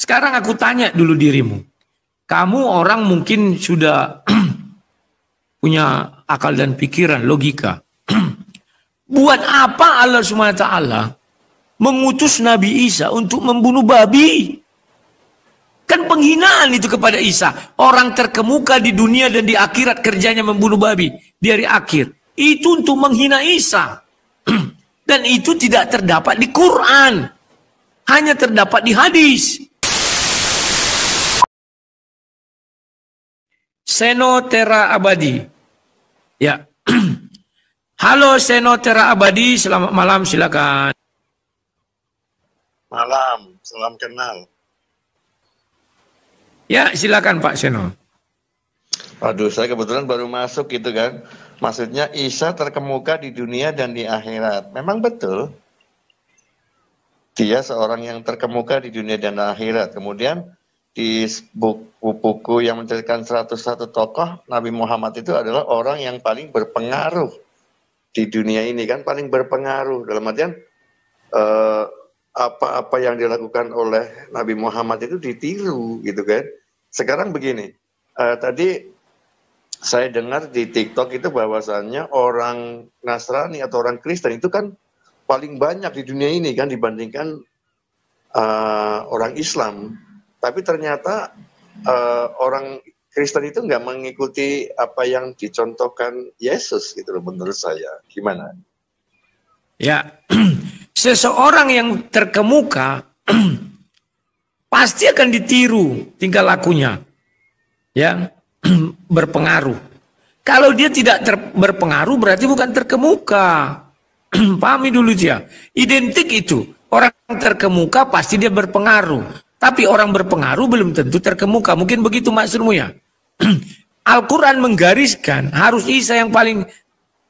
Sekarang aku tanya dulu dirimu. Kamu orang mungkin sudah punya akal dan pikiran, logika. Buat apa Allah SWT mengutus Nabi Isa untuk membunuh babi? Kan penghinaan itu kepada Isa. Orang terkemuka di dunia dan di akhirat kerjanya membunuh babi. Di hari akhir. Itu untuk menghina Isa. Dan itu tidak terdapat di Quran. Hanya terdapat di hadis. Senotera Abadi. Ya. Halo Senotera Abadi, selamat malam, silakan. Malam, salam kenal. Ya, silakan Pak Seno. Aduh, saya kebetulan baru masuk gitu kan. Maksudnya Isa terkemuka di dunia dan di akhirat. Memang betul. Dia seorang yang terkemuka di dunia dan di akhirat. Kemudian di buku yang menceritakan 101 tokoh, Nabi Muhammad itu adalah orang yang paling berpengaruh di dunia ini kan, paling berpengaruh. Dalam artian apa-apa yang dilakukan oleh Nabi Muhammad itu ditiru gitu kan. Sekarang begini, tadi saya dengar di TikTok itu bahwasannya orang Nasrani atau orang Kristen itu kan paling banyak di dunia ini kan dibandingkan orang Islam. Tapi ternyata orang Kristen itu nggak mengikuti apa yang dicontohkan Yesus gitu loh menurut saya. Gimana? Ya, seseorang yang terkemuka pasti akan ditiru tingkah lakunya, ya, berpengaruh. Kalau dia tidak berpengaruh berarti bukan terkemuka. Pahami dulu dia. Identik itu. Orang terkemuka pasti dia berpengaruh. Tapi orang berpengaruh belum tentu terkemuka. Mungkin begitu maksudmu ya. Al-Quran menggariskan harus Isa yang paling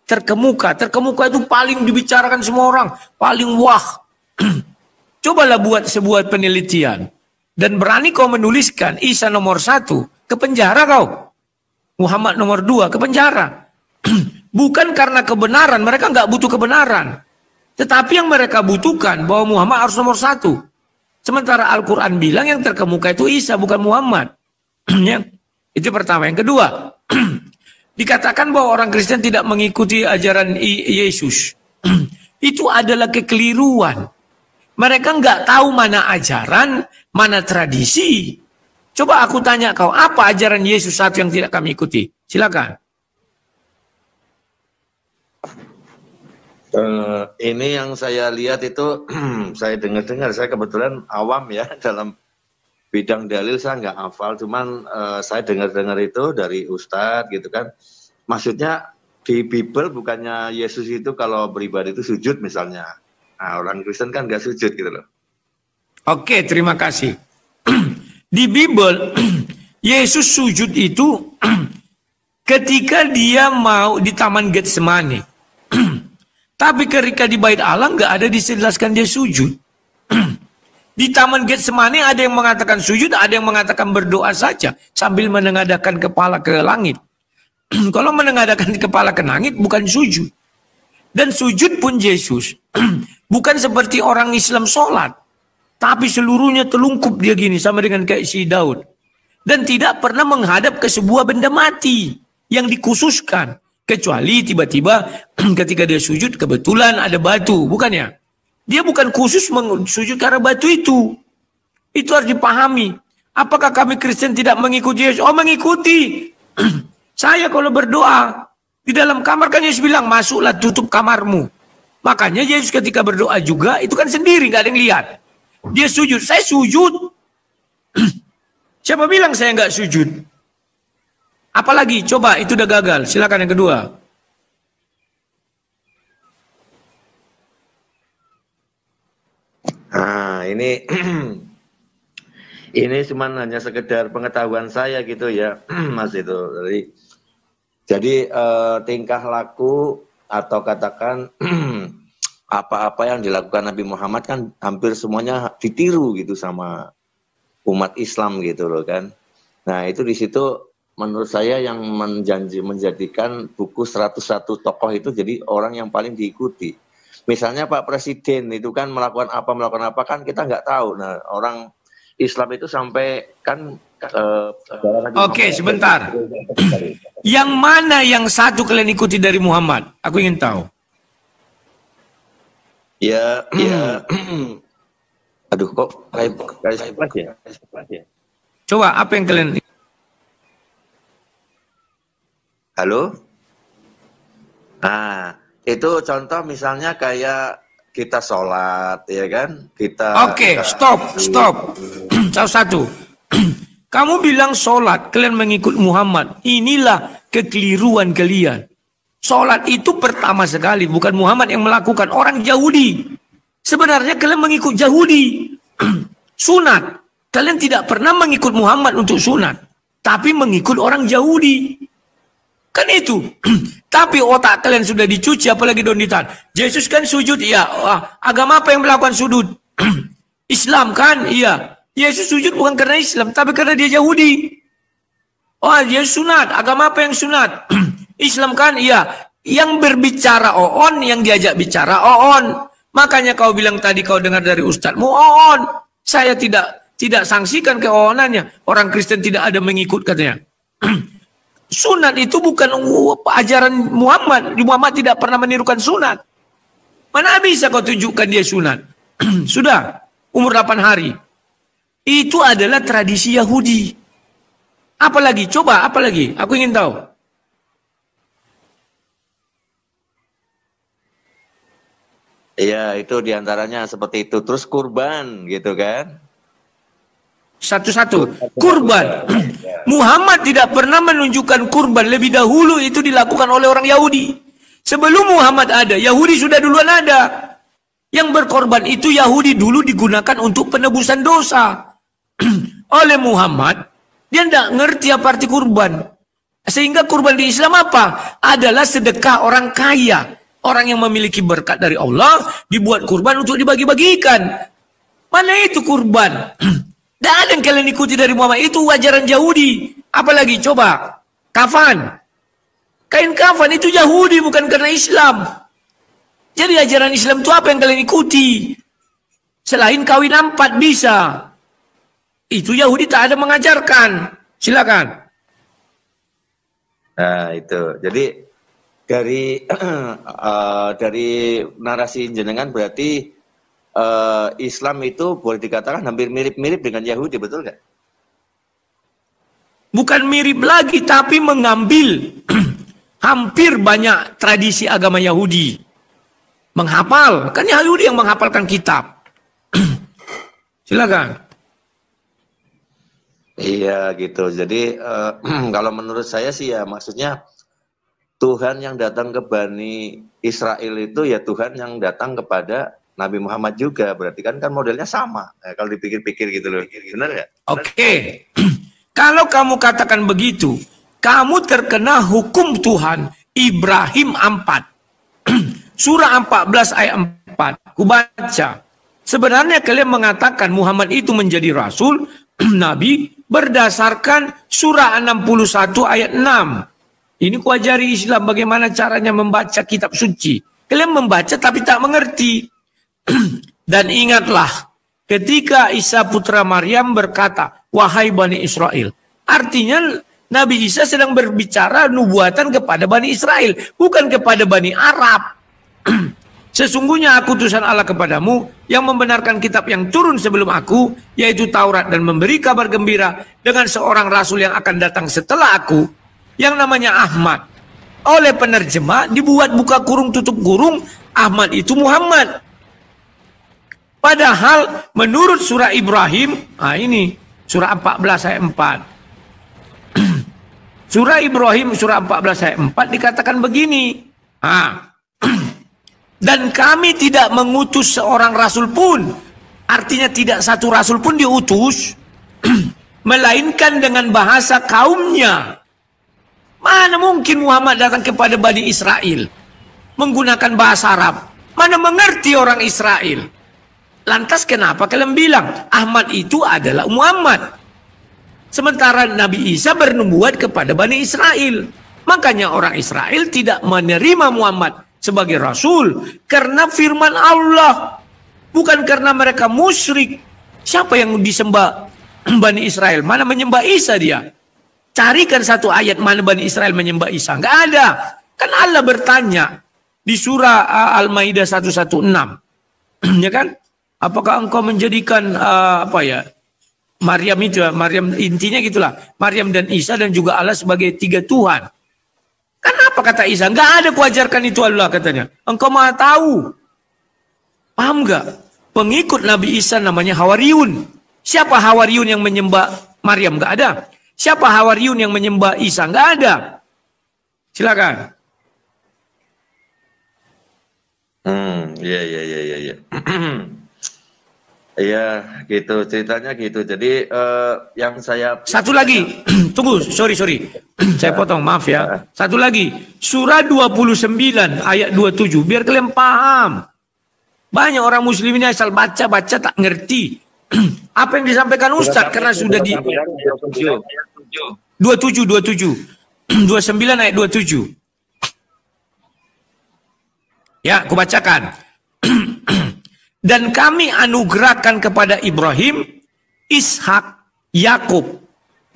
terkemuka. Terkemuka itu paling dibicarakan semua orang. Paling wah. Cobalah buat sebuah penelitian. Dan berani kau menuliskan Isa nomor 1 ke penjara kau. Muhammad nomor 2 ke penjara. Bukan karena kebenaran. Mereka nggak butuh kebenaran. Tetapi yang mereka butuhkan bahwa Muhammad harus nomor 1. Sementara Al-Quran bilang yang terkemuka itu Isa bukan Muhammad. Ya. Itu pertama. Yang kedua. Dikatakan bahwa orang Kristen tidak mengikuti ajaran Yesus. Itu adalah kekeliruan. Mereka nggak tahu mana ajaran, mana tradisi. Coba aku tanya kau, apa ajaran Yesus satu yang tidak kami ikuti? Silakan. Ini yang saya lihat itu, saya dengar-dengar, saya kebetulan awam ya dalam bidang dalil saya nggak hafal, cuman saya dengar-dengar itu dari Ustadz gitu kan. Maksudnya di Bible bukannya Yesus itu kalau beribadah itu sujud misalnya. Nah, orang Kristen kan nggak sujud gitu loh. Oke, terima kasih. Di Bible, Yesus sujud itu ketika dia mau di Taman Getsemani. Tapi ketika di Bait Allah nggak ada dijelaskan dia sujud. Di Taman Getsemani ada yang mengatakan sujud, ada yang mengatakan berdoa saja sambil menengadahkan kepala ke langit. Kalau menengadahkan kepala ke langit bukan sujud. Dan sujud pun Yesus bukan seperti orang Islam sholat, tapi seluruhnya telungkup dia gini sama dengan kayak si Daud. Dan tidak pernah menghadap ke sebuah benda mati yang dikhususkan. Kecuali tiba-tiba ketika dia sujud kebetulan ada batu, bukannya? Dia bukan khusus sujud karena batu itu. Itu harus dipahami. Apakah kami Kristen tidak mengikuti Yesus? Oh, mengikuti. Saya kalau berdoa di dalam kamar kan Yesus bilang masuklah tutup kamarmu. Makanya Yesus ketika berdoa juga itu kan sendiri, nggak ada yang lihat. Dia sujud, saya sujud. Siapa bilang saya nggak sujud? Apalagi, coba itu udah gagal. Silakan yang kedua. Nah, ini ini cuma hanya sekedar pengetahuan saya gitu ya, Mas itu. Jadi tingkah laku atau katakan apa-apa yang dilakukan Nabi Muhammad kan hampir semuanya ditiru gitu sama umat Islam gitu loh kan. Nah, itu di situ menurut saya yang menjadikan buku 101 tokoh itu jadi orang yang paling diikuti. Misalnya Pak Presiden itu kan melakukan apa kan kita nggak tahu. Nah, orang Islam itu sampai kan Oke, sebentar. Yang mana yang satu kalian ikuti dari Muhammad? Aku ingin tahu. Ya. Aduh, kok kayak ya? Coba apa yang kalian... Halo? Nah, itu contoh misalnya kayak kita sholat, ya kan? Oke, stop. Satu. Kamu bilang sholat, kalian mengikut Muhammad. Inilah kekeliruan kalian. Sholat itu pertama sekali, bukan Muhammad yang melakukan, orang Yahudi. Sebenarnya kalian mengikut Yahudi. Sunat. Kalian tidak pernah mengikut Muhammad untuk sunat. Tapi mengikut orang Yahudi. Kan itu. Tapi otak kalian sudah dicuci, apalagi donditan. Yesus kan sujud, iya. Agama apa yang melakukan sujud? Islam kan, iya. Yesus sujud bukan karena Islam, tapi karena dia Yahudi. Oh, Yesus sunat. Agama apa yang sunat? Islam kan, iya. Yang berbicara Oon, yang diajak bicara Oon. Makanya kau bilang tadi kau dengar dari ustadzmu Oon. Saya tidak sanksikan keoonannya. Orang Kristen tidak ada mengikut katanya. Sunat itu bukan ajaran Muhammad. Muhammad tidak pernah menirukan sunat. Mana bisa kau tunjukkan dia sunat? Sudah, umur 8 hari. Itu adalah tradisi Yahudi. Apalagi? Coba, apalagi? Aku ingin tahu. Iya, itu diantaranya seperti itu. Terus kurban, gitu kan? Satu-satu. Kurban. Muhammad tidak pernah menunjukkan kurban. Lebih dahulu itu dilakukan oleh orang Yahudi. Sebelum Muhammad ada, Yahudi sudah duluan ada. Yang berkorban itu Yahudi dulu digunakan untuk penebusan dosa. Oleh Muhammad, dia tidak ngerti apa arti kurban. Sehingga kurban di Islam apa? Adalah sedekah orang kaya. Orang yang memiliki berkat dari Allah dibuat kurban untuk dibagi-bagikan. Mana itu kurban? Dan ada yang kalian ikuti dari Muhammad. Itu ajaran Yahudi. Apalagi coba. Kafan. Kain kafan itu Yahudi bukan karena Islam. Jadi ajaran Islam itu apa yang kalian ikuti? Selain kawin 4 bisa. Itu Yahudi tak ada mengajarkan. Silakan. Nah itu. Jadi dari narasi jenengan berarti Islam itu boleh dikatakan hampir mirip-mirip dengan Yahudi, betul nggak? Bukan mirip lagi, tapi mengambil hampir banyak tradisi agama Yahudi. Menghafal, kan Yahudi yang menghafalkan kitab. Silakan. Iya gitu. Jadi kalau menurut saya sih ya maksudnya Tuhan yang datang ke Bani Israel itu ya Tuhan yang datang kepada Nabi Muhammad juga. Berarti kan modelnya sama. Kalau dipikir-pikir gitu loh. Benar nggak? Oke. Kalau kamu katakan begitu, kamu terkena hukum Tuhan Ibrahim 4. Surah 14 ayat 4. Kubaca. Sebenarnya kalian mengatakan Muhammad itu menjadi rasul, nabi berdasarkan surah 61 ayat 6. Ini kuajari Islam bagaimana caranya membaca kitab suci. Kalian membaca tapi tak mengerti. Dan ingatlah ketika Isa putra Maryam berkata, wahai Bani Israel. Artinya Nabi Isa sedang berbicara nubuatan kepada Bani Israel, bukan kepada Bani Arab. Sesungguhnya aku utusan Allah kepadamu yang membenarkan kitab yang turun sebelum aku, yaitu Taurat, dan memberi kabar gembira dengan seorang rasul yang akan datang setelah aku, yang namanya Ahmad. Oleh penerjemah dibuat buka kurung tutup kurung, Ahmad itu Muhammad. Padahal menurut surah Ibrahim, ini surah 14 ayat 4. Surah Ibrahim surah 14 ayat 4 dikatakan begini. Dan kami tidak mengutus seorang rasul pun. Artinya tidak satu rasul pun diutus. Melainkan dengan bahasa kaumnya. Mana mungkin Muhammad datang kepada Bani Israel menggunakan bahasa Arab? Mana mengerti orang Israel? Lantas kenapa kalian bilang Ahmad itu adalah Muhammad? Sementara Nabi Isa bernubuat kepada Bani Israel. Makanya orang Israel tidak menerima Muhammad sebagai rasul karena firman Allah, bukan karena mereka musyrik. Siapa yang disembah Bani Israel. Mana menyembah Isa dia? Carikan satu ayat mana Bani Israel menyembah Isa. Nggak ada. Kan Allah bertanya di surah Al-Maidah 116. Ya kan? Apakah engkau menjadikan Maryam itu, Maryam intinya gitulah. Maryam dan Isa dan juga Allah sebagai tiga Tuhan. Kenapa kata Isa? Nggak ada kuajarkan itu Allah katanya. Engkau maha tahu. Paham nggak? Pengikut Nabi Isa namanya Hawariyun. Siapa Hawariyun yang menyembah Maryam? Nggak ada. Siapa Hawariyun yang menyembah Isa? Nggak ada. Silakan. Iya. Iya, gitu ceritanya gitu. Jadi yang saya satu lagi, tunggu, sorry, saya potong, maaf ya. Satu lagi, surah 29 ayat 27, biar kalian paham. Banyak orang muslim ini asal baca tak ngerti apa yang disampaikan Ustadz karena sudah di 27, 29 ayat 27. Ya, aku bacakan. Dan kami anugerahkan kepada Ibrahim, Ishak, Yakub,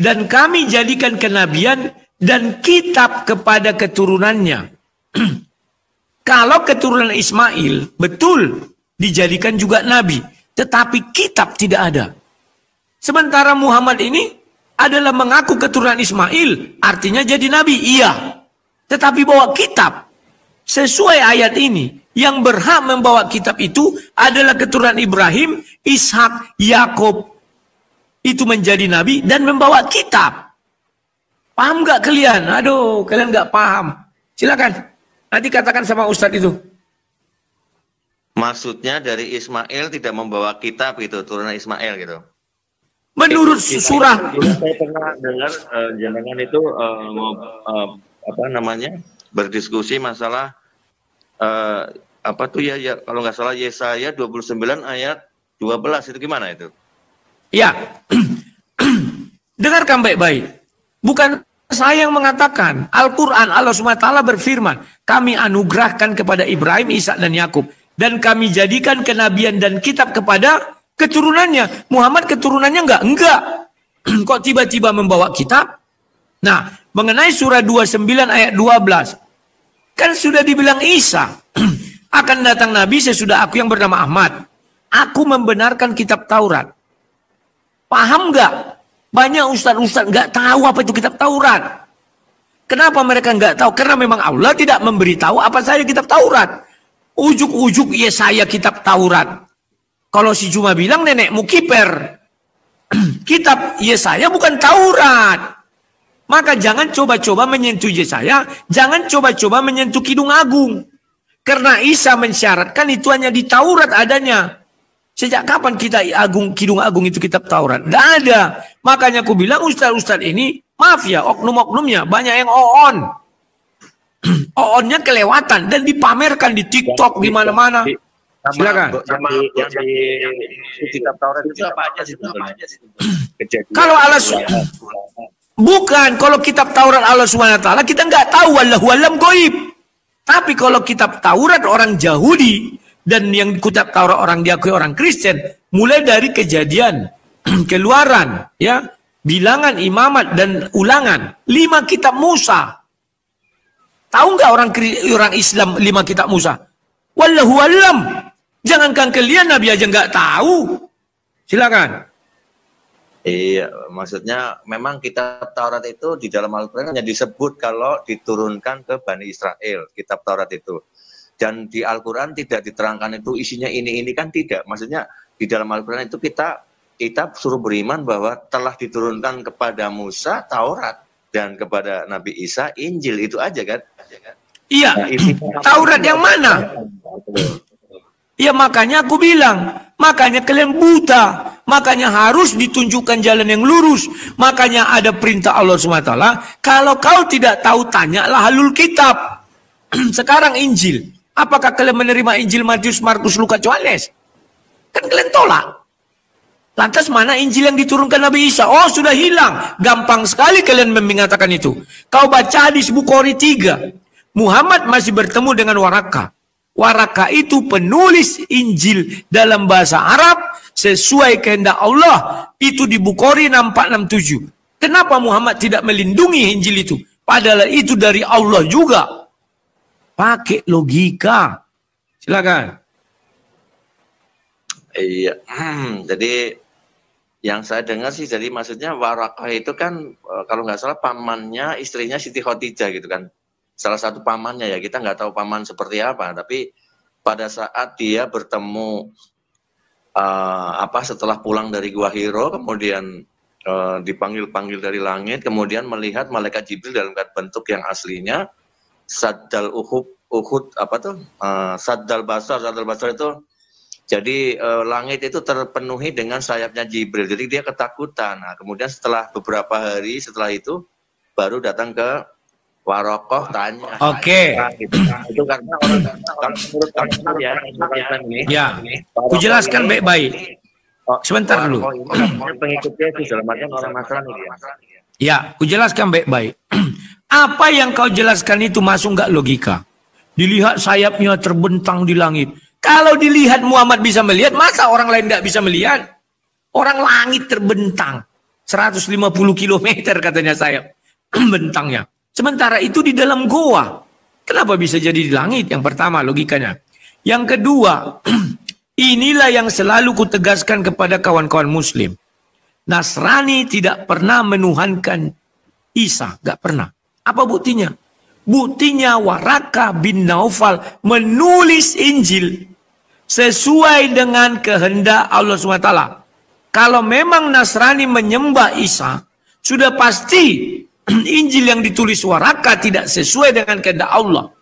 dan kami jadikan kenabian dan kitab kepada keturunannya. Kalau keturunan Ismail betul dijadikan juga nabi, tetapi kitab tidak ada. Sementara Muhammad ini adalah mengaku keturunan Ismail, artinya jadi nabi, iya. Tetapi bawa kitab. Sesuai ayat ini, yang berhak membawa kitab itu adalah keturunan Ibrahim, Ishak, Yakub. Itu menjadi nabi dan membawa kitab. Paham gak kalian? Aduh, kalian gak paham. Silakan. Nanti katakan sama Ustadz itu. Maksudnya dari Ismail tidak membawa kitab gitu, turunan Ismail gitu. Menurut surah. Saya pernah dengar jenengan itu berdiskusi masalah kalau nggak salah Yesaya 29 ayat 12 itu gimana itu? Ya. Dengarkan baik-baik. Bukan saya yang mengatakan. Al-Quran Allah SWT berfirman, kami anugerahkan kepada Ibrahim, Ishak dan Yakub, dan kami jadikan kenabian dan kitab kepada keturunannya. Muhammad keturunannya enggak. Kok tiba-tiba membawa kitab? Nah, mengenai surah 29 ayat 12, kan sudah dibilang Isa, akan datang Nabi sesudah aku yang bernama Ahmad. Aku membenarkan kitab Taurat. Paham nggak? Banyak ustadz-ustadz nggak tahu apa itu kitab Taurat. Kenapa mereka nggak tahu? Karena memang Allah tidak memberitahu apa saja kitab Taurat. Ujuk-ujuk Yesaya kitab Taurat. Kalau si Juma bilang nenekmu kiper. Kitab Yesaya bukan Taurat. Maka jangan coba-coba menyentuh Yesaya, jangan coba-coba menyentuh Kidung Agung. Karena Isa mensyaratkan itu hanya di Taurat adanya. Sejak kapan Kidung Agung itu kitab Taurat? Tidak ada. Makanya aku bilang ustaz-ustaz ini, maaf ya, oknum-oknumnya banyak yang on. On-nya kelewatan dan dipamerkan di TikTok di mana-mana. Silakan. Yang di kitab Taurat itu apa aja sih? Kalau bukan, kalau kitab Taurat Allah SWT kita nggak tahu, wallahu alam goib. Tapi kalau kitab Taurat orang Yahudi dan yang kitab Taurat orang diakui orang Kristen, mulai dari Kejadian, Keluaran, ya, Bilangan, Imamat dan Ulangan, 5 kitab Musa. Tahu nggak orang Islam 5 kitab Musa? Wallahu alam. Jangankan kalian, Nabi aja nggak tahu. Silakan. Iya, maksudnya memang kitab Taurat itu di dalam Al-Quran hanya disebut kalau diturunkan ke Bani Israel, kitab Taurat itu. Dan di Al-Quran tidak diterangkan itu isinya ini kan tidak. Maksudnya di dalam Al-Quran itu kita suruh beriman bahwa telah diturunkan kepada Musa Taurat dan kepada Nabi Isa Injil, itu aja kan? Iya, Taurat yang mana? Ya makanya aku bilang, makanya kalian buta, makanya harus ditunjukkan jalan yang lurus, makanya ada perintah Allah SWT, kalau kau tidak tahu tanyalah ahlul kitab. Sekarang Injil, apakah kalian menerima Injil Matius, Markus, Lukas, Yohanes? Kan kalian tolak. Lantas mana Injil yang diturunkan Nabi Isa? Oh sudah hilang, gampang sekali kalian mengatakan itu. Kau baca hadis Bukhari 3, Muhammad masih bertemu dengan Waraka. Waraka itu penulis Injil dalam bahasa Arab sesuai kehendak Allah. Itu di Bukhari 6467. Kenapa Muhammad tidak melindungi Injil itu? Padahal itu dari Allah juga. Pakai logika. Silakan. Iya. Jadi yang saya dengar sih, jadi maksudnya Warakah itu kan kalau nggak salah pamannya istrinya Siti Khadijah gitu kan. Salah satu pamannya ya, kita nggak tahu paman seperti apa, tapi pada saat dia bertemu setelah pulang dari Gua Hiro, kemudian dipanggil-panggil dari langit, kemudian melihat malaikat Jibril dalam bentuk yang aslinya, Saddal Uhud Saddal Basar itu, jadi langit itu terpenuhi dengan sayapnya Jibril, jadi dia ketakutan. Nah, kemudian setelah beberapa hari setelah itu baru datang ke Warokoh tanya. Oke. Gitu. Itu karena orang menurut kamu ya, ya, aku jelaskan baik-baik. Sebentar dulu. Pengikutnya itu dalam artian orang Nasrani dia. Ya, aku jelaskan baik-baik. Apa yang kau jelaskan itu masuk nggak logika? Dilihat sayapnya terbentang di langit. Kalau dilihat Muhammad bisa melihat, masa orang lain tidak bisa melihat? Orang langit terbentang 150 km katanya sayap bentangnya. Sementara itu di dalam goa. Kenapa bisa jadi di langit? Yang pertama logikanya. Yang kedua, inilah yang selalu kutegaskan kepada kawan-kawan muslim. Nasrani tidak pernah menuhankan Isa. Gak pernah. Apa buktinya? Buktinya Waraka bin Naufal menulis Injil sesuai dengan kehendak Allah SWT. Kalau memang Nasrani menyembah Isa, sudah pasti Injil yang ditulis Waraka tidak sesuai dengan kehendak Allah.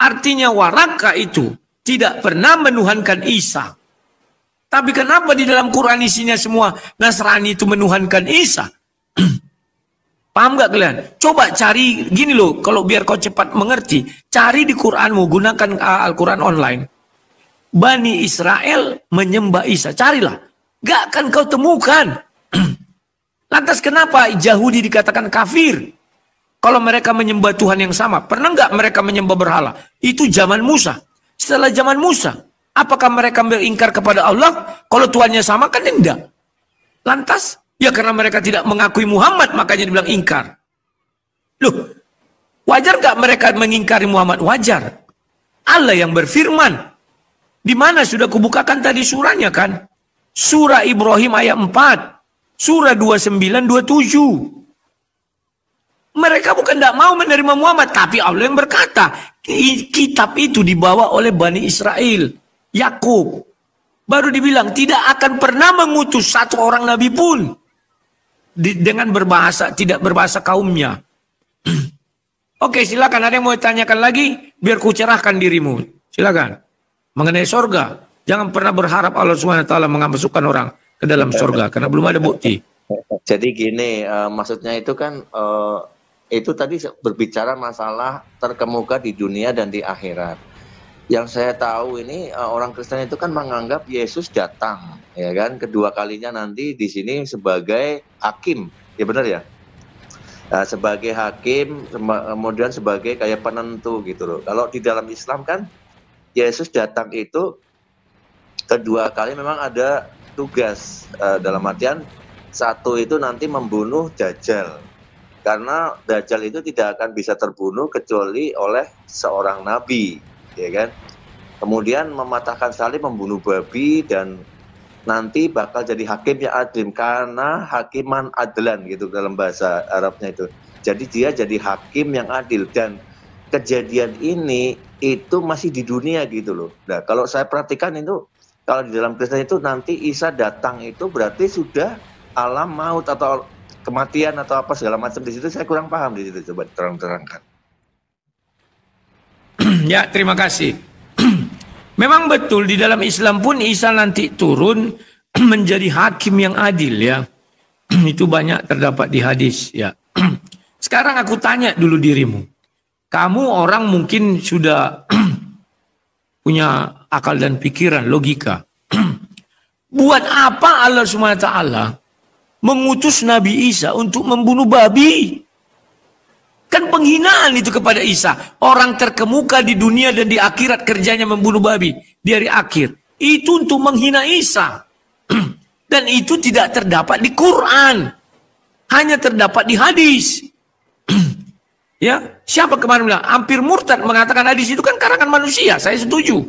Artinya Waraka itu tidak pernah menuhankan Isa. Tapi kenapa di dalam Quran isinya semua Nasrani itu menuhankan Isa? Paham gak kalian? Coba cari gini loh, kalau biar kau cepat mengerti, cari di Quranmu, gunakan Al-Quran online. Bani Israel menyembah Isa, carilah. Gak akan kau temukan. Lantas kenapa Yahudi dikatakan kafir? Kalau mereka menyembah Tuhan yang sama. Pernah nggak mereka menyembah berhala? Itu zaman Musa. Setelah zaman Musa, apakah mereka beringkar kepada Allah? Kalau Tuhannya sama kan tidak. Lantas, ya karena mereka tidak mengakui Muhammad, makanya dibilang ingkar. Loh, wajar nggak mereka mengingkari Muhammad? Wajar. Allah yang berfirman. Di mana sudah kubukakan tadi surahnya kan? Surah Ibrahim ayat 4. Surah 29-27. Mereka bukan tidak mau menerima Muhammad, tapi Allah yang berkata, kitab itu dibawa oleh Bani Israel, Yakub. Baru dibilang tidak akan pernah mengutus satu orang nabi pun dengan tidak berbahasa kaumnya. Oke, silakan. Ada yang mau tanyakan lagi? Biar ku cerahkan dirimu. Silakan. Mengenai sorga, jangan pernah berharap Allah SWT mengamasukkan orang ke dalam surga karena belum ada bukti. Jadi gini, maksudnya itu kan itu tadi berbicara masalah terkemuka di dunia dan di akhirat. Yang saya tahu ini orang Kristen itu kan menganggap Yesus datang, ya kan, kedua kalinya nanti di sini sebagai hakim, ya benar ya? Nah, sebagai hakim, kemudian sebagai kayak penentu gitu loh. Kalau di dalam Islam kan Yesus datang itu kedua kali memang ada tugas, dalam artian satu itu nanti membunuh Dajjal, karena Dajjal itu tidak akan bisa terbunuh kecuali oleh seorang nabi, ya kan. Kemudian mematahkan salib, membunuh babi, dan nanti bakal jadi hakim yang adil, karena hakiman adlan gitu dalam bahasa Arabnya itu. Jadi dia jadi hakim yang adil, dan kejadian ini itu masih di dunia gitu loh. Nah, kalau saya perhatikan itu, kalau di dalam Kristen itu nanti Isa datang itu berarti sudah alam maut atau kematian atau apa segala macam di situ. Saya kurang paham di situ, coba terang-terangkan. Ya, terima kasih. Memang betul di dalam Islam pun Isa nanti turun menjadi hakim yang adil ya. Itu banyak terdapat di hadis ya. Sekarang aku tanya dulu dirimu. Kamu orang mungkin sudah punya akal dan pikiran, logika. Buat apa Allah SWT mengutus Nabi Isa untuk membunuh babi? Kan penghinaan itu kepada Isa. Orang terkemuka di dunia dan di akhirat kerjanya membunuh babi di hari akhir. Itu untuk menghina Isa. Dan itu tidak terdapat di Quran. Hanya terdapat di hadis. Ya, siapa kemarin bilang hampir murtad mengatakan hadis itu kan karangan manusia. Saya setuju.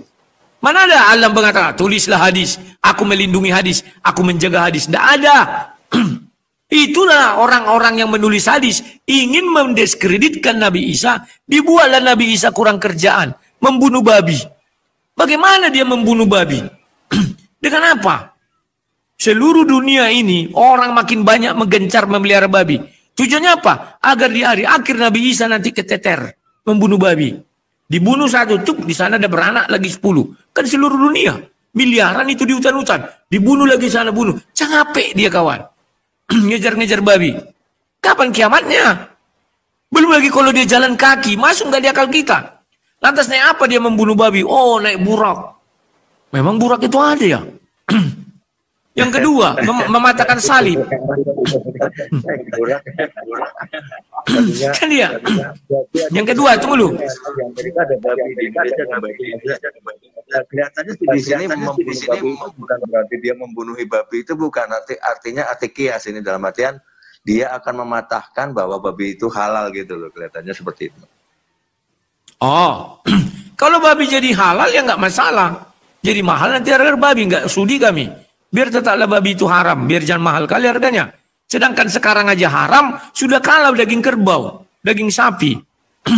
Mana ada Allah mengatakan tulislah hadis, aku melindungi hadis, aku menjaga hadis. Tidak ada. Itulah orang-orang yang menulis hadis ingin mendiskreditkan Nabi Isa, dibuatlah Nabi Isa kurang kerjaan, membunuh babi. Bagaimana dia membunuh babi? Dengan apa? Seluruh dunia ini orang makin banyak menggencar memelihara babi. Tujuannya apa? Agar di hari akhir Nabi Isa nanti keteter membunuh babi. Dibunuh satu, tuh di sana ada beranak lagi 10. Kan seluruh dunia miliaran itu di hutan-hutan. Dibunuh lagi sana bunuh. Capek dia kawan. Ngejar-ngejar babi. Kapan kiamatnya? Belum lagi kalau dia jalan kaki, masuk nggak di akal kita. Lantas naik apa dia membunuh babi? Oh, naik burak. Memang burak itu ada ya? Yang kedua, mematahkan salib. Kan dia. Yang kedua, tunggu dulu. Kelihatannya di sini bukan berarti dia membunuh babi, itu bukan artinya atikias ini, dalam artian dia akan mematahkan bahwa babi itu halal gitu loh, kelihatannya seperti itu. Oh, kalau babi jadi halal ya nggak masalah. Jadi mahal nanti harga babi, nggak sudi kami. Biar tetaplah babi itu haram, biar jangan mahal kali harganya. Sedangkan sekarang aja haram, sudah kalah daging kerbau, daging sapi.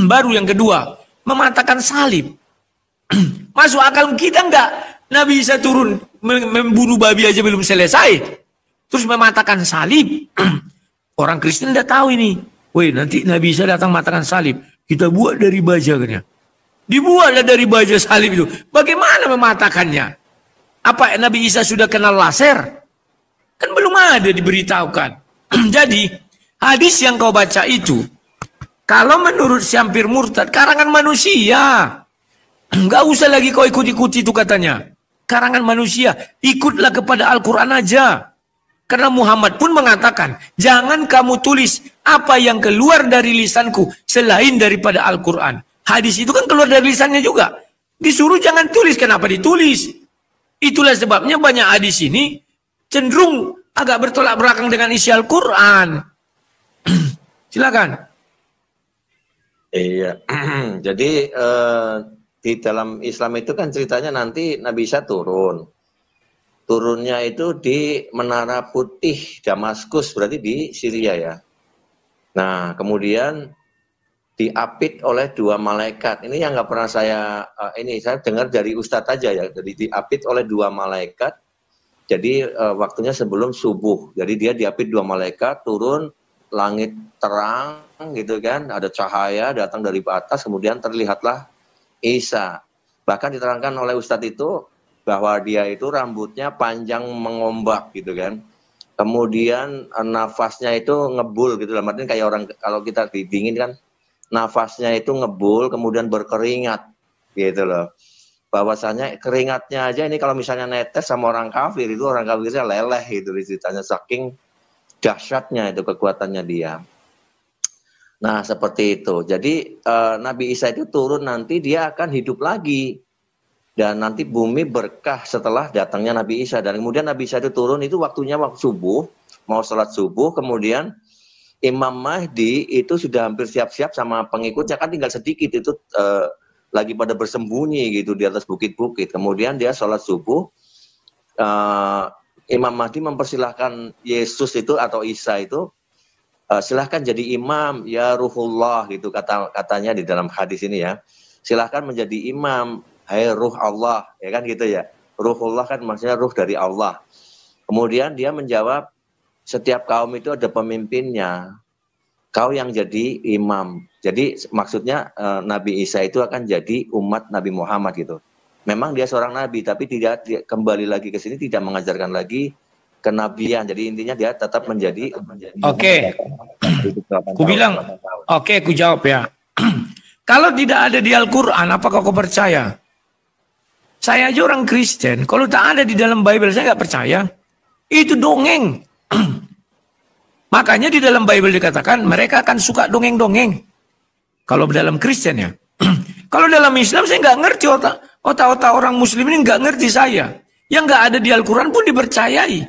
Baru yang kedua, mematahkan salib. Masuk akal kita enggak? Nabi Isa turun membunuh babi aja belum selesai. Terus mematahkan salib. Orang Kristen enggak tahu ini. Woi, nanti Nabi Isa datang matahkan salib. Kita buat dari baja katanya. Dibuatlah dari baja salib itu. Bagaimana mematahkannya? Apa Nabi Isa sudah kenal laser? Kan belum ada diberitahukan. Jadi, hadis yang kau baca itu, kalau menurut Syampir Murtad, karangan manusia. Enggak usah lagi kau ikut-ikuti itu katanya. Karangan manusia, ikutlah kepada Al-Quran aja. Karena Muhammad pun mengatakan, jangan kamu tulis apa yang keluar dari lisanku selain daripada Al-Quran. Hadis itu kan keluar dari lisannya juga. Disuruh jangan tulis, kenapa ditulis? Itulah sebabnya banyak hadis ini cenderung agak bertolak belakang dengan isi Al-Quran. Silakan. Iya, jadi di dalam Islam itu kan ceritanya nanti Nabi Isa turun. Turunnya itu di Menara Putih Damaskus, berarti di Syria ya. Nah, kemudian diapit oleh 2 malaikat. Ini yang nggak pernah saya dengar dari Ustadz aja ya. Jadi diapit oleh 2 malaikat. Jadi waktunya sebelum subuh. Jadi dia diapit 2 malaikat, turun, langit terang gitu kan, ada cahaya datang dari atas, kemudian terlihatlah Isa. Bahkan diterangkan oleh Ustadz itu bahwa dia itu rambutnya panjang mengombak gitu kan. Kemudian nafasnya itu ngebul gitu, artinya kayak orang kalau kita dingin kan, nafasnya itu ngebul, kemudian berkeringat gitu loh. Bahwasanya keringatnya aja ini kalau misalnya netes sama orang kafir, itu orang kafirnya leleh gitu ceritanya, saking dahsyatnya itu kekuatannya dia. Nah seperti itu. Jadi Nabi Isa itu turun nanti dia akan hidup lagi. Dan nanti bumi berkah setelah datangnya Nabi Isa. Dan kemudian Nabi Isa itu turun itu waktunya waktu subuh, mau sholat subuh, kemudian Imam Mahdi itu sudah hampir siap-siap sama pengikutnya, kan tinggal sedikit itu lagi pada bersembunyi gitu di atas bukit-bukit. Kemudian dia sholat subuh, Imam Mahdi mempersilahkan Yesus itu atau Isa itu, silahkan jadi imam ya Ruhullah gitu katanya di dalam hadis ini ya. Silahkan menjadi imam, hai ruh Allah, ya kan gitu ya. Ruhullah kan maksudnya ruh dari Allah. Kemudian dia menjawab, setiap kaum itu ada pemimpinnya, kau yang jadi imam. Jadi maksudnya Nabi Isa itu akan jadi umat Nabi Muhammad gitu. Memang dia seorang nabi, tapi tidak kembali lagi ke sini, tidak mengajarkan lagi kenabian. Jadi intinya dia tetap menjadi. Oke. Ku bilang, oke, ku jawab ya. Kalau tidak ada di Al-Quran, apakah kau percaya? Saya aja orang Kristen, kalau tak ada di dalam Bible saya nggak percaya. Itu dongeng. Makanya di dalam Bible dikatakan mereka akan suka dongeng-dongeng. Kalau dalam Kristen ya. Kalau dalam Islam saya nggak ngerti otak-otak orang Muslim ini nggak ngerti saya. Yang nggak ada di Al-Quran pun dipercayai.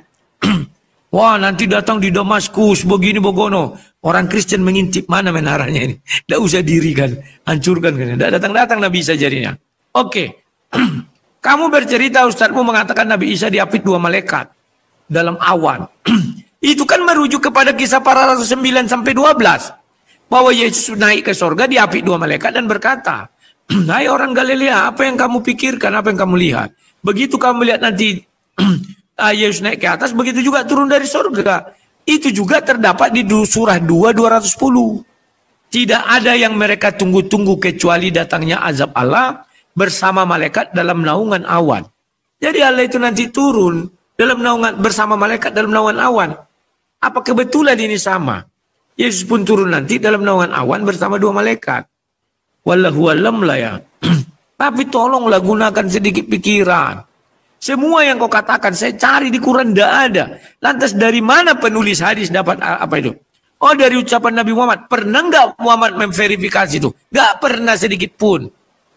Wah nanti datang di Damaskus begini begono. Orang Kristen mengintip mana menaranya ini. Tidak usah dirikan, hancurkan. Tidak datang-datang Nabi Isa jadinya. Oke. Kamu bercerita Ustadzmu mengatakan Nabi Isa diapit 2 malaikat dalam awan. Itu kan merujuk kepada kisah para rasul 9 sampai 12. Bahwa Yesus naik ke sorga diapit 2 malaikat dan berkata, hai orang Galilea, apa yang kamu pikirkan, apa yang kamu lihat? Begitu kamu lihat nanti Yesus naik ke atas, begitu juga turun dari sorga. Itu juga terdapat di surah 2:210. Tidak ada yang mereka tunggu-tunggu kecuali datangnya azab Allah bersama malaikat dalam naungan awan. Jadi Allah itu nanti turun dalam naungan bersama malaikat dalam naungan awan. Apa kebetulan ini sama? Yesus pun turun nanti dalam naungan awan bersama 2 malaikat. Wallahu alam lah ya. Tapi tolonglah gunakan sedikit pikiran. Semua yang kau katakan saya cari di Quran tidak ada. Lantas dari mana penulis hadis dapat apa itu? Oh dari ucapan Nabi Muhammad. Pernah nggak Muhammad memverifikasi itu? Nggak pernah sedikit pun.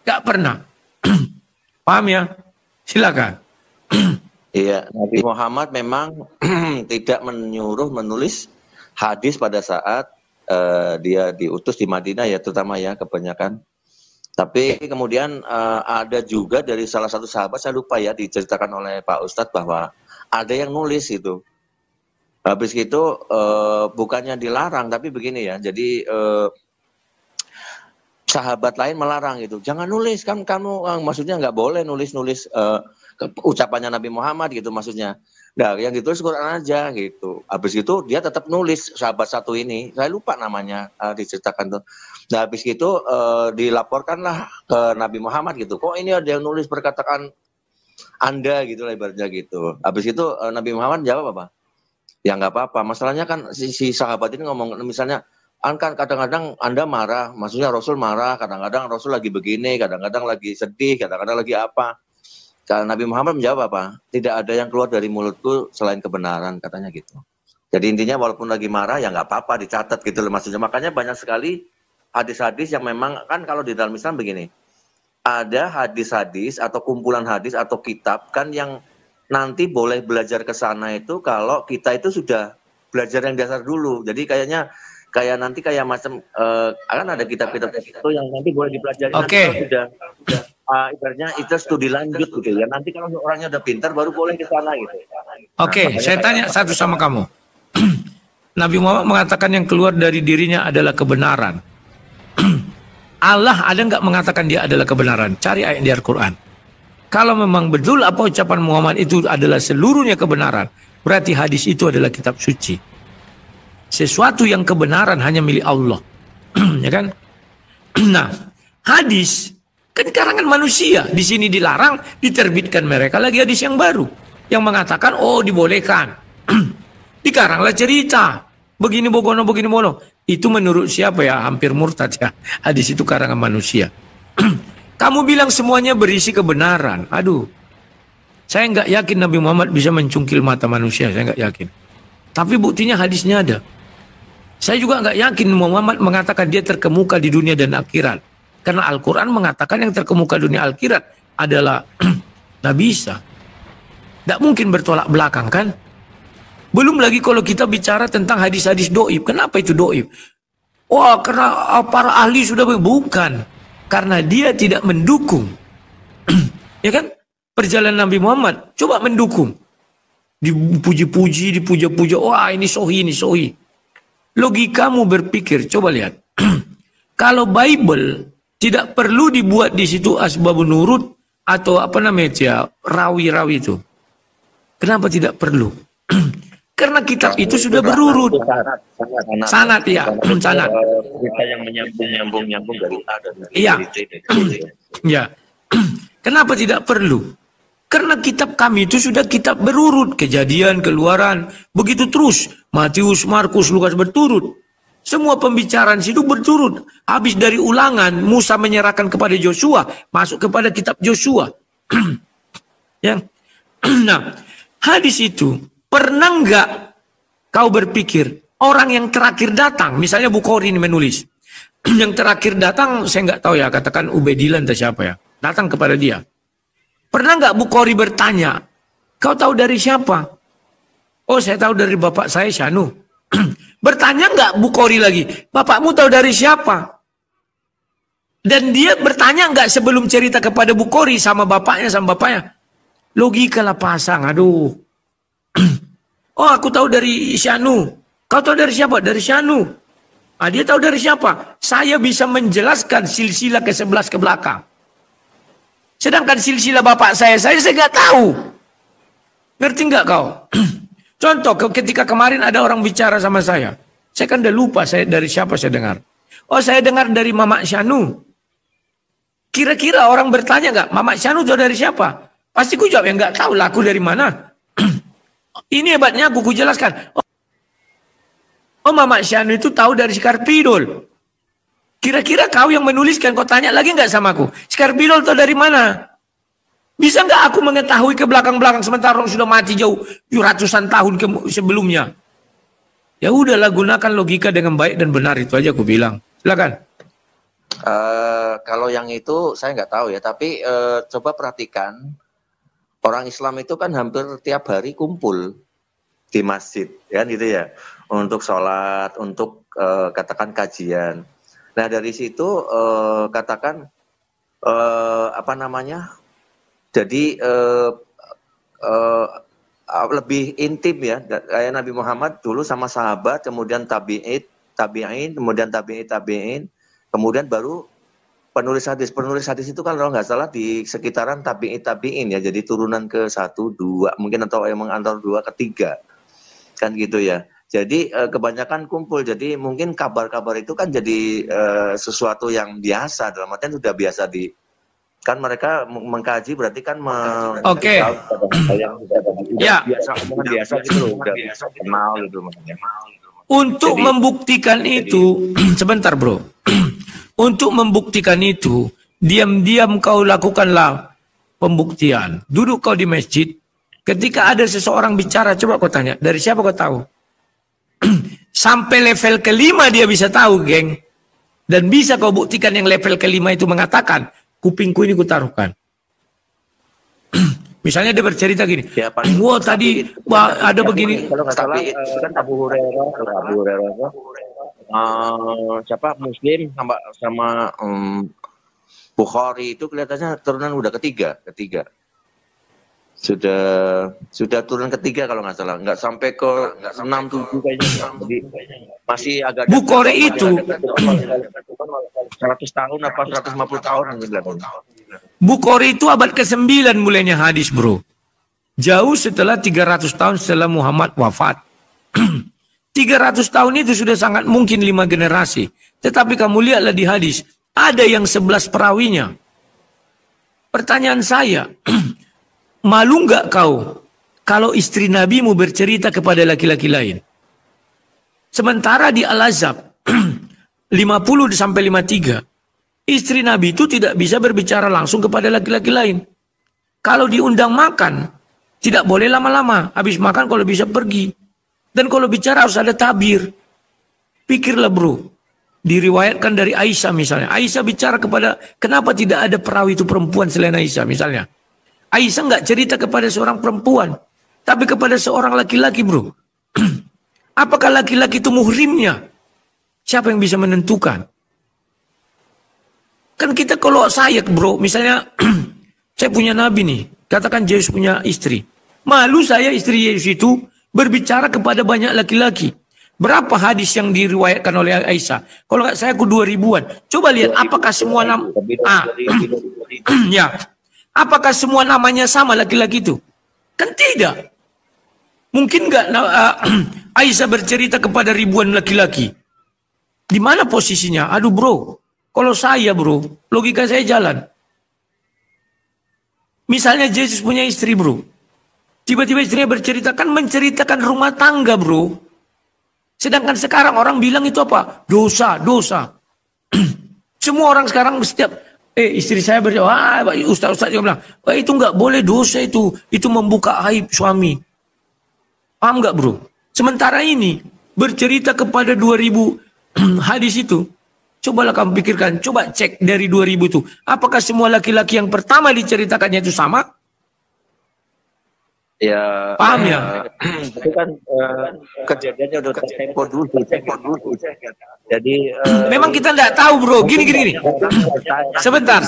Nggak pernah. Paham ya? Silakan. Iya, Nabi Muhammad memang tidak menyuruh menulis hadis pada saat dia diutus di Madinah ya, terutama ya kebanyakan. Tapi kemudian ada juga dari salah satu sahabat, saya lupa ya, diceritakan oleh Pak Ustadz bahwa ada yang nulis itu. Habis itu bukannya dilarang, tapi begini ya, jadi sahabat lain melarang itu, jangan nulis, kamu maksudnya nggak boleh nulis-nulis ucapannya Nabi Muhammad gitu maksudnya. Nah yang ditulis Quran aja gitu. Habis itu dia tetap nulis, sahabat satu ini, saya lupa namanya, diceritakan tuh. Nah habis itu dilaporkanlah ke Nabi Muhammad gitu, kok ini ada yang nulis perkataan Anda gitu lah ibaratnya gitu. Habis itu Nabi Muhammad jawab apa? Ya nggak apa-apa, masalahnya kan si sahabat ini ngomong misalnya, kan kadang-kadang Anda marah, maksudnya Rasul marah, kadang-kadang Rasul lagi begini, kadang-kadang lagi sedih, kadang-kadang lagi apa. Karena Nabi Muhammad menjawab apa? Tidak ada yang keluar dari mulutku selain kebenaran, katanya gitu. Jadi intinya walaupun lagi marah ya nggak apa-apa, dicatat gitu loh maksudnya. Makanya banyak sekali hadis-hadis yang memang, kan kalau di dalam Islam begini, ada hadis-hadis atau kumpulan hadis atau kitab kan yang nanti boleh belajar ke sana itu kalau kita itu sudah belajar yang dasar dulu. Jadi kayak nanti kayak macam kan ada kitab-kitab itu yang nanti boleh dipelajari. Oke. Sudah ibaratnya itu studi lanjut gitu ya. Nanti kalau orangnya udah pintar baru boleh ke sana gitu. Oke, saya tanya satu sama kamu. Nabi Muhammad mengatakan yang keluar dari dirinya adalah kebenaran. Allah ada nggak mengatakan dia adalah kebenaran? Cari ayat di Al-Quran. Kalau memang betul apa ucapan Muhammad itu adalah seluruhnya kebenaran, berarti hadis itu adalah kitab suci. Sesuatu yang kebenaran hanya milik Allah. Ya kan? Nah, hadis kan karangan manusia. Di sini dilarang, diterbitkan mereka lagi hadis yang baru yang mengatakan oh dibolehkan. Dikaranglah cerita. Begini bogono, begini bono. Itu menurut siapa ya? Hampir murtad ya. Hadis itu karangan manusia. Kamu bilang semuanya berisi kebenaran. Aduh. Saya nggak yakin Nabi Muhammad bisa mencungkil mata manusia. Saya nggak yakin. Tapi buktinya hadisnya ada. Saya juga nggak yakin Muhammad mengatakan dia terkemuka di dunia dan akhirat. Karena Al-Quran mengatakan yang terkemuka dunia akhirat adalah Nabi Isa. Tidak mungkin bertolak belakang kan? Belum lagi kalau kita bicara tentang hadis-hadis doib. Kenapa itu doib? Wah karena para ahli sudah bukan. Karena dia tidak mendukung. Ya kan? Perjalanan Nabi Muhammad. Coba mendukung. Dipuji-puji, dipuja-puja. Wah ini sohi, ini sohi. Logikamu berpikir, coba lihat. Kalau Bible tidak perlu dibuat di situ asbabun nurut atau apa namanya ya, rawi-rawi itu. Kenapa tidak perlu? Karena kitab itu sudah berurut. Sanad ya, sanad. Kita yang menyambung dari A dan iya. Ya. Kenapa tidak perlu? Karena kitab kami itu sudah kitab berurut. Kejadian, Keluaran, begitu terus. Matius, Markus, Lukas berturut. Semua pembicaraan situ berturut. Habis dari Ulangan, Musa menyerahkan kepada Joshua, masuk kepada kitab Joshua. Ya. Nah, hadis itu pernah nggak kau berpikir orang yang terakhir datang, misalnya Bukhari ini menulis, yang terakhir datang, saya nggak tahu ya, katakan Ubaidilah atau siapa ya, datang kepada dia. Pernah nggak Bukhari bertanya, kau tahu dari siapa? Oh, saya tahu dari bapak saya Syanu. Bertanya nggak Bukhari lagi, bapakmu tahu dari siapa? Dan dia bertanya nggak sebelum cerita kepada Bukhari sama bapaknya, logika lah pasang, aduh. Oh, aku tahu dari Syanu. Kau tahu dari siapa? Dari Syanu. Ah, dia tahu dari siapa? Saya bisa menjelaskan silsilah ke-11 ke belakang. Sedangkan silsilah bapak saya nggak tahu. Ngerti nggak kau? Contoh, ketika kemarin ada orang bicara sama saya kan udah lupa saya dari siapa saya dengar. Oh, saya dengar dari Mama Syanu. Kira-kira orang bertanya nggak, Mama Syanu tahu dari siapa? Pasti ku jawab, ya nggak tahu lah, aku dari mana. Ini hebatnya aku jelaskan. Oh, Mama Syanu itu tahu dari Skarpidol. Kira-kira kau yang menuliskan, kau tanya lagi nggak sama aku? Skarpidol tahu dari mana? Bisa nggak aku mengetahui ke belakang-belakang sementara orang sudah mati jauh ratusan tahun sebelumnya? Ya udahlah, gunakan logika dengan baik dan benar, itu aja aku bilang. Silakan. Kalau yang itu saya nggak tahu ya, tapi coba perhatikan, orang Islam itu kan hampir tiap hari kumpul di masjid, kan gitu ya, untuk sholat, untuk katakan kajian. Nah dari situ katakan apa namanya? Jadi lebih intim ya, kayak Nabi Muhammad dulu sama sahabat, kemudian tabi'in, kemudian tabi'in, kemudian baru penulis hadis. Penulis hadis itu kan kalau nggak salah di sekitaran tabi'in ya, jadi turunan ke 1, 2, mungkin atau emang antara 2 ke 3, kan gitu ya. Jadi kebanyakan kumpul, jadi mungkin kabar-kabar itu kan jadi sesuatu yang biasa, dalam artian sudah biasa kan mereka mengkaji berarti kan Oke. Ya. biasa gitu loh, udah kenal gitu. Untuk membuktikan itu, sebentar bro. Untuk membuktikan itu, diam-diam kau lakukanlah pembuktian. Duduk kau di masjid, ketika ada seseorang bicara, coba kau tanya, dari siapa kau tahu? Sampai level kelima dia bisa tahu, geng. Dan bisa kau buktikan yang level kelima itu mengatakan, kupingku ini kutaruhkan. Misalnya dia bercerita gini, ya, paling, wah tadi ada begini. Kalau nggak salah itu kan Abu Hurairah, siapa Muslim sama Bukhari itu kelihatannya turunan udah ketiga. Sudah turun ketiga kalau nggak salah, nggak sampai ke 6, 7 kayaknya. Jadi masih agak. Bukhari itu 100 tahun apa 150 tahun. Bukhari itu abad ke-9 mulainya hadis bro. Jauh setelah 300 tahun setelah Muhammad wafat. 300 tahun itu sudah sangat mungkin 5 generasi. Tetapi kamu lihatlah di hadis, ada yang 11 perawinya. Pertanyaan saya, malu nggak kau kalau istri nabimu bercerita kepada laki-laki lain? Sementara di Al-Azhab 50 sampai 53, istri Nabi itu tidak bisa berbicara langsung kepada laki-laki lain. Kalau diundang makan, tidak boleh lama-lama. Habis makan kalau bisa pergi. Dan kalau bicara harus ada tabir. Pikirlah bro. Diriwayatkan dari Aisyah misalnya. Aisyah bicara kepada, kenapa tidak ada perawi itu perempuan selain Aisyah misalnya. Aisyah nggak cerita kepada seorang perempuan. Tapi kepada seorang laki-laki bro. Apakah laki-laki itu muhrimnya? Siapa yang bisa menentukan? Kan kita kalau saya bro, misalnya saya punya nabi nih, katakan Yesus punya istri. Malu saya istri Yesus itu berbicara kepada banyak laki-laki. Berapa hadis yang diriwayatkan oleh Aisyah? Kalau nggak saya aku 2000-an. Coba lihat apakah semua nama ya. Apakah semua namanya sama laki-laki itu? Kan tidak. Mungkin nggak Aisyah bercerita kepada ribuan laki-laki. Di mana posisinya? Aduh bro, kalau saya bro, logika saya jalan. Misalnya Yesus punya istri bro. Tiba-tiba istrinya menceritakan rumah tangga bro. Sedangkan sekarang orang bilang itu apa? Dosa. Semua orang sekarang setiap, istri saya berjawab, ustaz-ustaz juga bilang, itu nggak boleh, dosa itu membuka aib suami. Paham nggak bro? Sementara ini bercerita kepada 2000 hadis itu Cobalah kamu pikirkan, coba cek dari 2000 itu. Apakah semua laki-laki yang pertama diceritakannya itu sama? Ya, Paham ya? itu kan kejadiannya udah tempo dulu. Jadi memang kita tidak tahu bro, gini. Sebentar.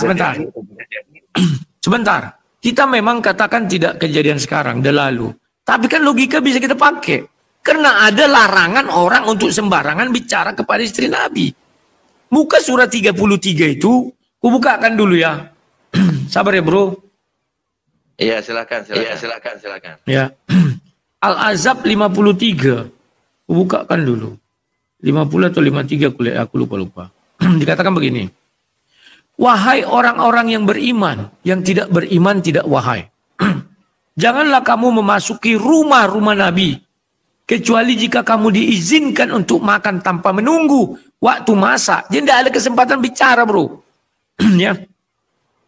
Sebentar. Kita memang katakan tidak kejadian sekarang, udah lalu. Tapi kan logika bisa kita pakai. Karena ada larangan orang untuk sembarangan bicara kepada istri Nabi. Muka surat 33 itu, ku bukakan dulu ya. Sabar ya bro. Iya, silakan. Ya. Al-Azab 53. Ku bukakan dulu. 50 atau 53 aku lupa. Dikatakan begini. Wahai orang-orang yang beriman, yang tidak beriman tidak wahai. Janganlah kamu memasuki rumah-rumah Nabi. Kecuali jika kamu diizinkan untuk makan tanpa menunggu waktu masak. Jadi tidak ada kesempatan bicara bro. Ya.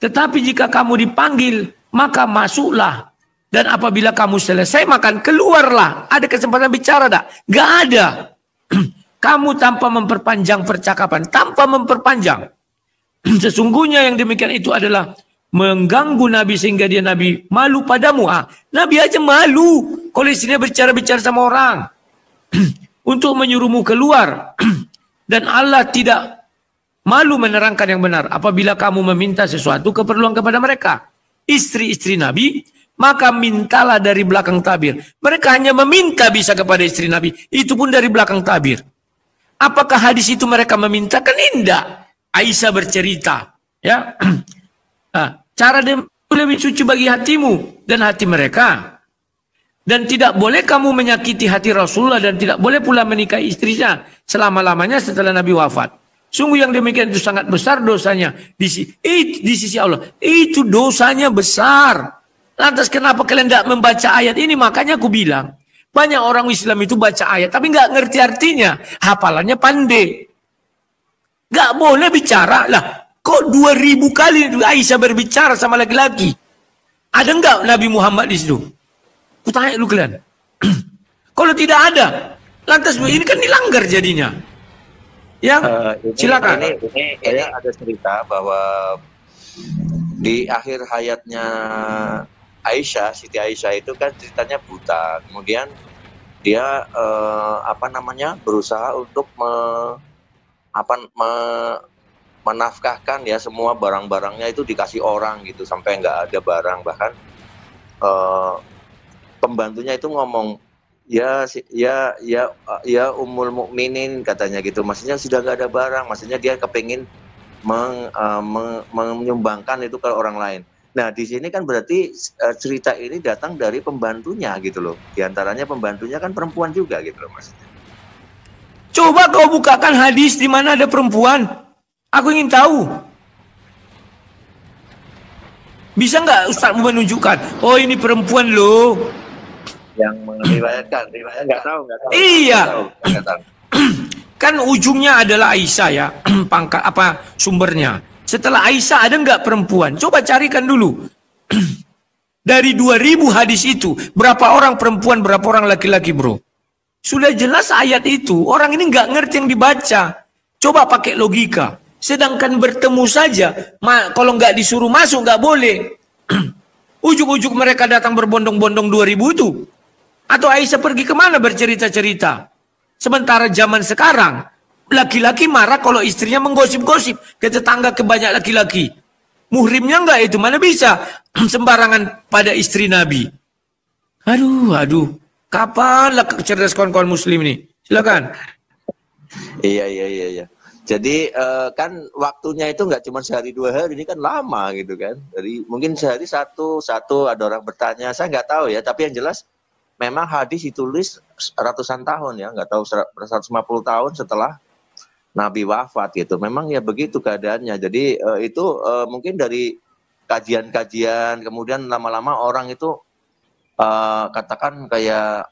Tetapi jika kamu dipanggil, maka masuklah. Dan apabila kamu selesai makan, keluarlah. Ada kesempatan bicara tak? Gak ada. Kamu tanpa memperpanjang percakapan. Tanpa memperpanjang. Sesungguhnya yang demikian itu adalah mengganggu Nabi sehingga dia Nabi malu padamu. Nabi aja malu. Kalau istrinya bicara-bicara sama orang. Untuk menyuruhmu keluar. Dan Allah tidak malu menerangkan yang benar. Apabila kamu meminta sesuatu keperluan kepada mereka. Istri-istri Nabi, maka mintalah dari belakang tabir. Mereka hanya meminta bisa kepada istri Nabi. Itu pun dari belakang tabir. Apakah hadis itu mereka meminta? Kan tidak. Aisyah bercerita. Ya, cara dia lebih suci bagi hatimu dan hati mereka. Dan tidak boleh kamu menyakiti hati Rasulullah dan tidak boleh pula menikahi istrinya selama-lamanya setelah Nabi wafat. Sungguh yang demikian itu sangat besar dosanya di sisi Allah. Itu dosanya besar. Lantas kenapa kalian tidak membaca ayat ini? Makanya aku bilang, banyak orang Islam itu baca ayat tapi nggak ngerti artinya. Hafalannya pandai. Nggak boleh bicara lah. Kok 2000 kali Aisyah berbicara sama laki-laki? Ada nggak Nabi Muhammad di situ? Kutanya lu kalian. Kalau tidak ada, lantas ini kan dilanggar jadinya. Ya, silakan. Ini saya ada cerita bahwa di akhir hayatnya Aisyah, Siti Aisyah itu kan ceritanya buta. Kemudian dia berusaha untuk menafkahkan ya semua barang-barangnya itu dikasih orang gitu sampai nggak ada barang. Bahkan pembantunya itu ngomong ya Ummul Mukminin katanya gitu, maksudnya sudah gak ada barang, maksudnya dia kepingin menyumbangkan itu ke orang lain. Nah di sini kan berarti cerita ini datang dari pembantunya gitu loh, diantaranya pembantunya kan perempuan juga gitu loh maksudnya. Coba kau bukakan hadis di mana ada perempuan, aku ingin tahu. Bisa nggak Ustaz menunjukkan, oh ini perempuan loh. Yang meriwayatkan nggak tahu. Iya. Kan ujungnya adalah Aisyah ya, pangkat sumbernya. Setelah Aisyah ada nggak perempuan? Coba carikan dulu. Dari 2000 hadis itu berapa orang perempuan, berapa orang laki-laki bro? Sudah jelas ayat itu. Orang ini nggak ngerti yang dibaca. Coba pakai logika. Sedangkan bertemu saja, kalau nggak disuruh masuk nggak boleh. Ujuk-ujuk mereka datang berbondong-bondong 2000 itu. Atau Aisyah pergi kemana bercerita-cerita. Sementara zaman sekarang, laki-laki marah kalau istrinya menggosip-gosip ke tetangga ke banyak laki-laki. Muhrimnya enggak itu, mana bisa sembarangan pada istri Nabi. Aduh. Kapanlah cerdas kawan-kawan muslim ini? Silakan. Iya. Jadi kan waktunya itu nggak cuma sehari 2 hari, ini kan lama gitu kan. Jadi mungkin sehari satu ada orang bertanya, saya nggak tahu ya. Tapi yang jelas memang hadis ditulis ratusan tahun ya, nggak tahu 150 tahun setelah Nabi wafat gitu. Memang ya begitu keadaannya. Jadi itu mungkin dari kajian-kajian, kemudian lama-lama orang itu katakan kayak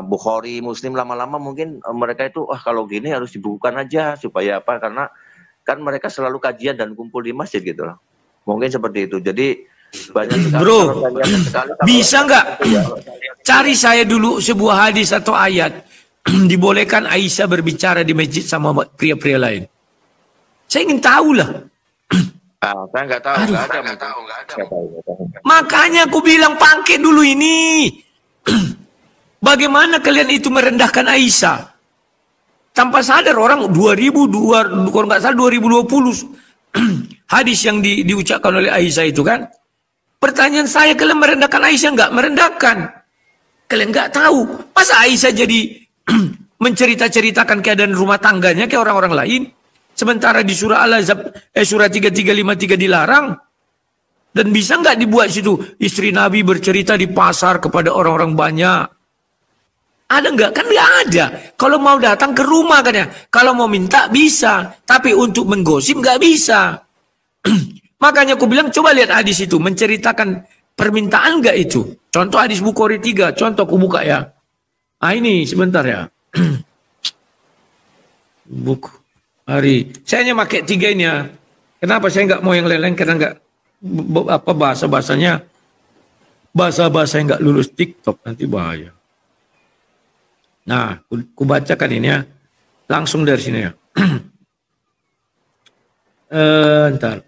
Bukhari, Muslim, lama-lama mungkin mereka itu kalau gini harus dibukukan aja supaya apa? Karena kan mereka selalu kajian dan kumpul di masjid gitu loh. Mungkin seperti itu. Jadi banyak sekali. Bro, bisa nggak cari saya dulu sebuah hadis atau ayat dibolehkan Aisyah berbicara di masjid sama pria-pria lain? Saya ingin tahu lah. Saya nggak tahu, nggak ada. Makanya aku bilang pakai dulu ini. Bagaimana kalian itu merendahkan Aisyah? Tanpa sadar orang 2002, kalau nggak salah 2020 hadis yang diucapkan oleh Aisyah itu kan. Pertanyaan saya, kalian merendahkan Aisyah? Nggak merendahkan. Kalian nggak tahu. Masa Aisyah jadi mencerita-ceritakan keadaan rumah tangganya ke orang-orang lain? Sementara di surah Al-Ahzab, surah 3353 dilarang. Dan bisa nggak dibuat situ? Istri Nabi bercerita di pasar kepada orang-orang banyak. Ada nggak? Kan nggak ada. Kalau mau datang ke rumah kan ya. Kalau mau minta bisa. Tapi untuk menggosip nggak bisa. Makanya aku bilang coba lihat hadis itu. Menceritakan permintaan nggak itu. Contoh hadis Bukhari 3. Contoh aku buka ya. Ah ini sebentar ya. Bukhari. Saya hanya pakai 3 ini ya. Kenapa saya nggak mau yang lain-lain? Karena nggak bahasa-bahasanya. Bahasa-bahasa yang nggak lulus TikTok. Nanti bahaya. Nah, ku bacakan ini ya. Langsung dari sini ya. Ntar.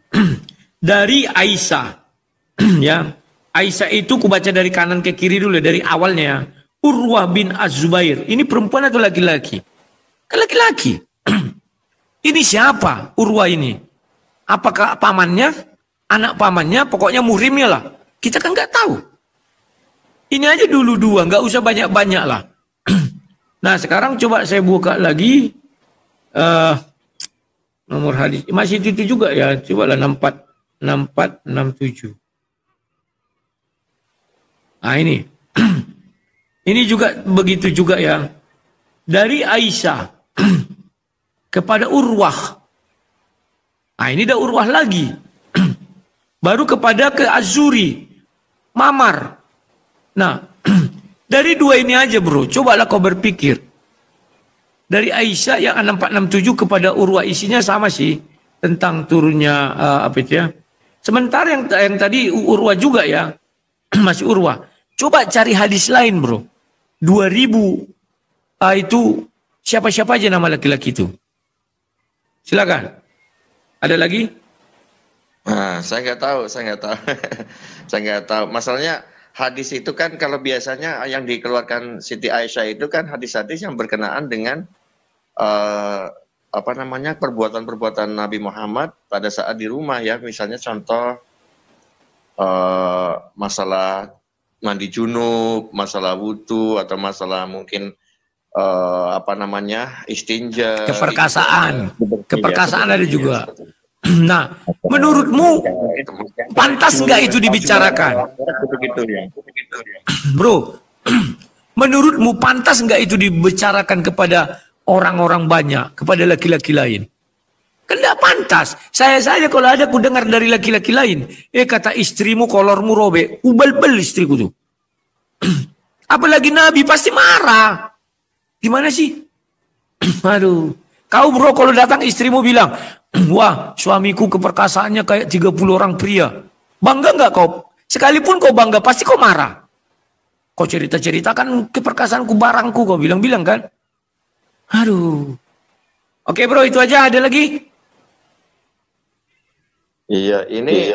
Dari Aisyah. Ya. Aisyah itu ku baca dari kanan ke kiri dulu. Dari awalnya ya. Urwah bin Az-Zubair. Ini perempuan atau laki-laki? Kan laki-laki. Ini siapa Urwah ini? Apakah pamannya? Anak pamannya? Pokoknya muhrimnya lah. Kita kan nggak tahu. Ini aja dulu 2. Nggak usah banyak-banyak lah. Nah sekarang coba saya buka lagi nomor hadis. Masih itu juga ya. Coba lah 6467. Nah ini. Ini juga begitu juga ya. Dari Aisyah kepada Urwah. Nah ini dah Urwah lagi. Baru kepada ke Az-Zuri. Mamar. Nah dari 2 ini aja bro, cobalah kau berpikir. Dari Aisyah yang 6467 kepada Urwah isinya sama sih. Tentang turunnya apa itu ya. Sementara yang tadi Urwah juga ya. Masih Urwah. Coba cari hadis lain bro. 2000 itu siapa-siapa aja nama laki-laki itu. Silakan. Ada lagi? Nah, saya nggak tahu. Saya nggak tahu. Masalahnya hadis itu kan kalau biasanya yang dikeluarkan Siti Aisyah itu kan hadis-hadis yang berkenaan dengan perbuatan-perbuatan Nabi Muhammad pada saat di rumah ya. Misalnya contoh masalah mandi junub, masalah wudu atau masalah mungkin istinja. Keperkasaan. Gitu. Keperkasaan ada juga. Nah, menurutmu pantas nggak itu dibicarakan? Bro, menurutmu pantas nggak itu dibicarakan kepada orang-orang banyak, kepada laki-laki lain? Kan nggak pantas. Saya saja kalau ada ku dengar dari laki-laki lain, kata istrimu kolormu robek, ubel-bel istriku tuh. Apalagi Nabi pasti marah. Gimana sih? Aduh. Kau bro kalau datang istrimu bilang, wah suamiku keperkasaannya kayak 30 orang pria. Bangga nggak kau? Sekalipun kau bangga pasti kau marah. Kau cerita-ceritakan keperkasaanku barangku kau bilang-bilang kan. Aduh. Oke bro itu aja, ada lagi? Iya ini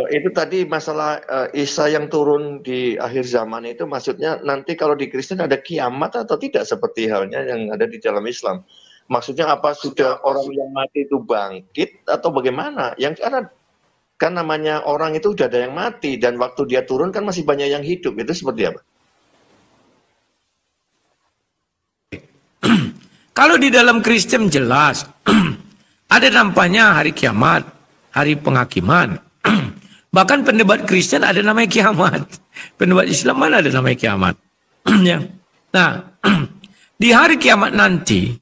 itu tadi masalah Isa yang turun di akhir zaman itu maksudnya nanti kalau di Kristen ada kiamat atau tidak seperti halnya yang ada di dalam Islam. Maksudnya apa sudah orang yang mati itu bangkit atau bagaimana? Yang kan namanya orang itu udah ada yang mati dan waktu dia turun kan masih banyak yang hidup. Itu seperti apa? Kalau di dalam Kristen jelas ada nampaknya hari kiamat, hari penghakiman. Bahkan pendebat Kristen ada namanya kiamat. Pendebat Islam mana ada namanya kiamat. Ya. Nah, di hari kiamat nanti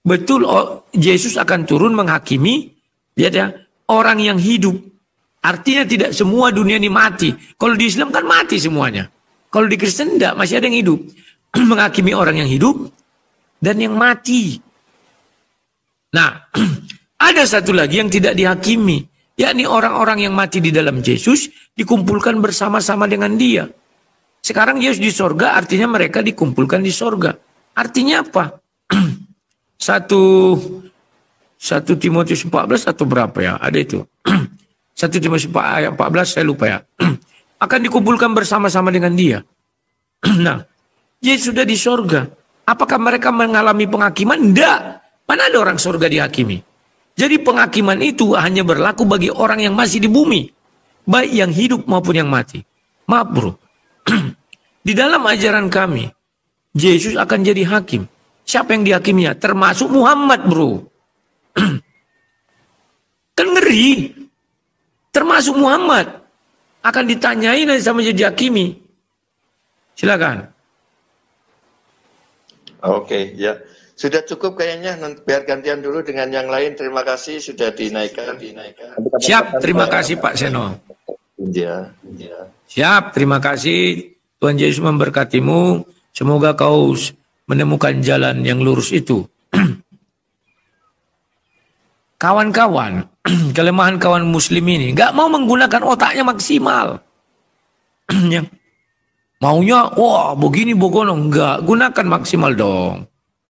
betul Yesus akan turun menghakimi ya, orang yang hidup. Artinya tidak semua dunia ini mati. Kalau di Islam kan mati semuanya. Kalau di Kristen tidak, masih ada yang hidup. Menghakimi orang yang hidup dan yang mati. Nah, ada satu lagi yang tidak dihakimi, yakni orang-orang yang mati di dalam Yesus dikumpulkan bersama-sama dengan dia. Sekarang Yesus di sorga, artinya mereka dikumpulkan di sorga. Artinya apa? Satu 1 Timotius 14 atau berapa ya? Ada itu. 1 Timotius ayat 14 saya lupa ya. Akan dikumpulkan bersama-sama dengan dia. Nah, Yesus sudah di sorga. Apakah mereka mengalami penghakiman? Tidak. Mana ada orang sorga dihakimi? Jadi penghakiman itu hanya berlaku bagi orang yang masih di bumi. Baik yang hidup maupun yang mati. Maaf bro. Di dalam ajaran kami, Yesus akan jadi hakim. Siapa yang dihakiminya? Termasuk Muhammad bro. Kan ngeri. Termasuk Muhammad. Akan ditanyain sama jadi hakimi. Silakan. Oke, ya. Sudah cukup kayaknya, nanti biar gantian dulu dengan yang lain. Terima kasih sudah dinaikkan. Siap, terima kasih Pak Seno. Ya. Siap, terima kasih. Tuhan Yesus memberkatimu. Semoga kau menemukan jalan yang lurus itu. Kawan-kawan, kelemahan kawan muslim ini nggak mau menggunakan otaknya maksimal. Maunya, wah begini bogono, enggak, gunakan maksimal dong.